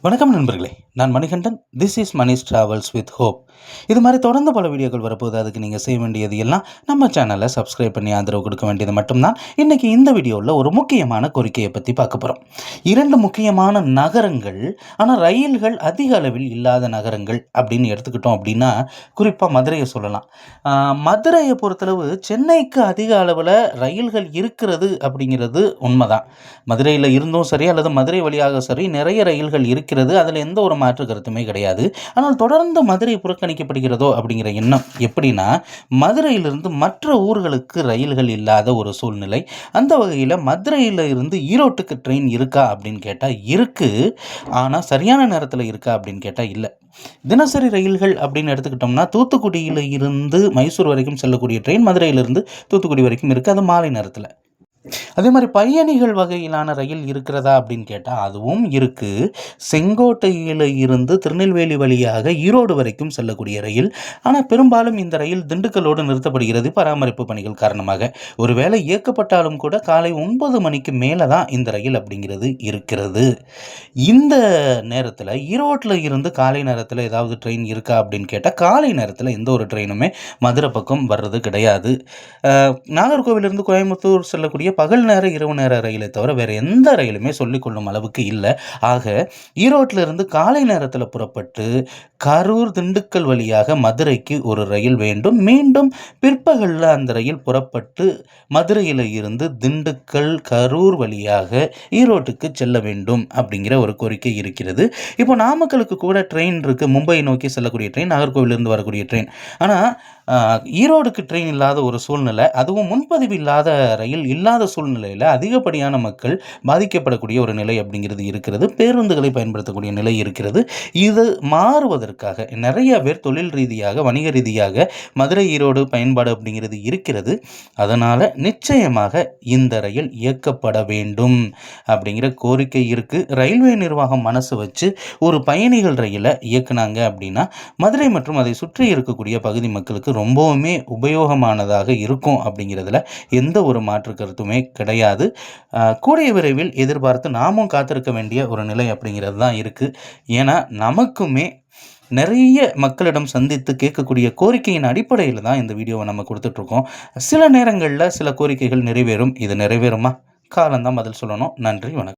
வணக்கம் நண்பர்களே, நான் Manikandan. This is Mani's travels with hope. இது மாதிரி தொடர்ந்து பல வீடியோக்கள் வரப்போகுது. அதுக்கு நீங்கள் செய்ய வேண்டியது எல்லாம் நம்ம சேனலை சப்ஸ்கிரைப் பண்ணி ஆதரவு கொடுக்க வேண்டியது மட்டும்தான். இன்றைக்கி இந்த வீடியோவில் ஒரு முக்கியமான கோரிக்கையை பற்றி பார்க்க போகிறோம். 2 முக்கியமான நகரங்கள், ஆனால் ரயில்கள் அதிக அளவில் இல்லாத நகரங்கள் அப்படின்னு எடுத்துக்கிட்டோம் அப்படின்னா குறிப்பாக மதுரையை சொல்லலாம். மதுரையை பொறுத்தளவு சென்னைக்கு அதிக அளவில் ரயில்கள் இருக்கிறது அப்படிங்கிறது உண்மைதான். மதுரையில் இருந்தும் சரி அல்லது மதுரை வழியாக சரி நிறைய ரயில்கள் இருக்கிறது. அதில் எந்த ஒரு மாற்று கருத்துமே கிடையாது. ஆனால் தொடர்ந்து மதுரை புறக்கணிக்கப்படுகிறதோ அப்படிங்கிற எண்ணம் எப்படின்னா, மதுரையிலிருந்து மற்ற ஊர்களுக்கு ரயில்கள் இல்லாத ஒரு சூழ்நிலை. அந்த வகையில் மதுரையில் இருந்து ஈரோட்டுக்கு ட்ரெயின் இருக்கா அப்படின்னு கேட்டால் இருக்கு. ஆனால் சரியான நேரத்தில் இருக்கா அப்படின்னு கேட்டால் இல்லை. தினசரி ரயில்கள் அப்படின்னு எடுத்துக்கிட்டோம்னா தூத்துக்குடியில் இருந்து மைசூர் வரைக்கும் செல்லக்கூடிய ட்ரெயின் மதுரையிலிருந்து தூத்துக்குடி வரைக்கும் இருக்குது. அது மாலை நேரத்தில். அதே மாதிரி பயணிகள் வகையிலான ரயில் இருக்கிறதா அப்படின்னு கேட்டால் அதுவும் இருக்குது. செங்கோட்டையில் இருந்து திருநெல்வேலி வழியாக ஈரோடு வரைக்கும் செல்லக்கூடிய ரயில். ஆனால் பெரும்பாலும் இந்த ரயில் திண்டுக்கல்லோடு நிறுத்தப்படுகிறது பராமரிப்பு பணிகள் காரணமாக. ஒருவேளை இயக்கப்பட்டாலும் கூட காலை 9 மணிக்கு மேலே தான் இந்த ரயில் அப்படிங்கிறது இருக்கிறது. இந்த நேரத்தில் ஈரோட்டில் இருந்து காலை நேரத்தில் ஏதாவது ட்ரெயின் இருக்கா அப்படின்னு கேட்டால் காலை நேரத்தில் எந்த ஒரு ட்ரெயினுமே மதுரை பக்கம் வர்றது கிடையாது. நாகர்கோவிலிருந்து கோயம்புத்தூர் செல்லக்கூடிய பகல் நேர இரவு நேர ரயிலை தவிர வேறு எந்த ரயிலுமே சொல்லிக்கொள்ளும் அளவுக்கு இல்லை. ஆக ஈரோட்டில் இருந்து காலை நேரத்தில் புறப்பட்டு கரூர் திண்டுக்கல் வழியாக மதுரைக்கு ஒரு ரயில் வேண்டும். மீண்டும் பிற்பகலில் அந்த ரயில் புறப்பட்டு மதுரையில் இருந்து திண்டுக்கல் கரூர் வழியாக ஈரோட்டுக்கு செல்ல வேண்டும் அப்படிங்கிற ஒரு கோரிக்கை இருக்கிறது. இப்போ நாமக்கலுக்கு கூட ட்ரெயின் இருக்குது. மும்பை நோக்கி செல்லக்கூடிய ட்ரெயின், நாகர்கோவிலிருந்து வரக்கூடிய ட்ரெயின். ஆனால் ஈரோடுக்கு ட்ரெயின் இல்லாத ஒரு சூழ்நிலை, அதுவும் முன்பதிவு இல்லாத ரயில் இல்லாத சூழ்நிலையில் அதிகப்படியான மக்கள் பாதிக்கப்படக்கூடிய ஒரு நிலை அப்படிங்கிறது இருக்கிறது. பேருந்துகளை பயன்படுத்தக்கூடிய நிலை இருக்கிறது. இது மாறுவதற்காக நிறைய பேர் தொழில் ரீதியாக வணிக ரீதியாக மதுரை ஈரோடு பயன்பாடு அப்படிங்கிறது இருக்கிறது. அதனால் நிச்சயமாக இந்த ரயில் இயக்கப்பட வேண்டும் அப்படிங்கிற கோரிக்கை இருக்குது. ரயில்வே நிர்வாகம் மனசு வச்சு ஒரு பயணிகள் ரயிலை இயக்குனாங்க அப்படின்னா மதுரை மற்றும் அதை சுற்றி இருக்கக்கூடிய பகுதி மக்களுக்கு ரொம்பவுமே உபயோகமானதாக இருக்கும் அப்படிங்கிறதுல எந்த ஒரு மாற்று கருத்துமே கிடையாது. கூடிய விரைவில் எதிர்பார்த்து நாமும் காத்திருக்க வேண்டிய ஒரு நிலை அப்படிங்கிறது தான் இருக்குது. ஏன்னா நமக்குமே நிறைய மக்களிடம் சந்தித்து கேட்கக்கூடிய கோரிக்கையின் அடிப்படையில் தான் இந்த வீடியோவை நம்ம கொடுத்துட்ருக்கோம். சில நேரங்களில் சில கோரிக்கைகள் நிறைவேறும். இது நிறைவேறுமா? காலம்தான் பதில் சொல்லணும். நன்றி, வணக்கம்.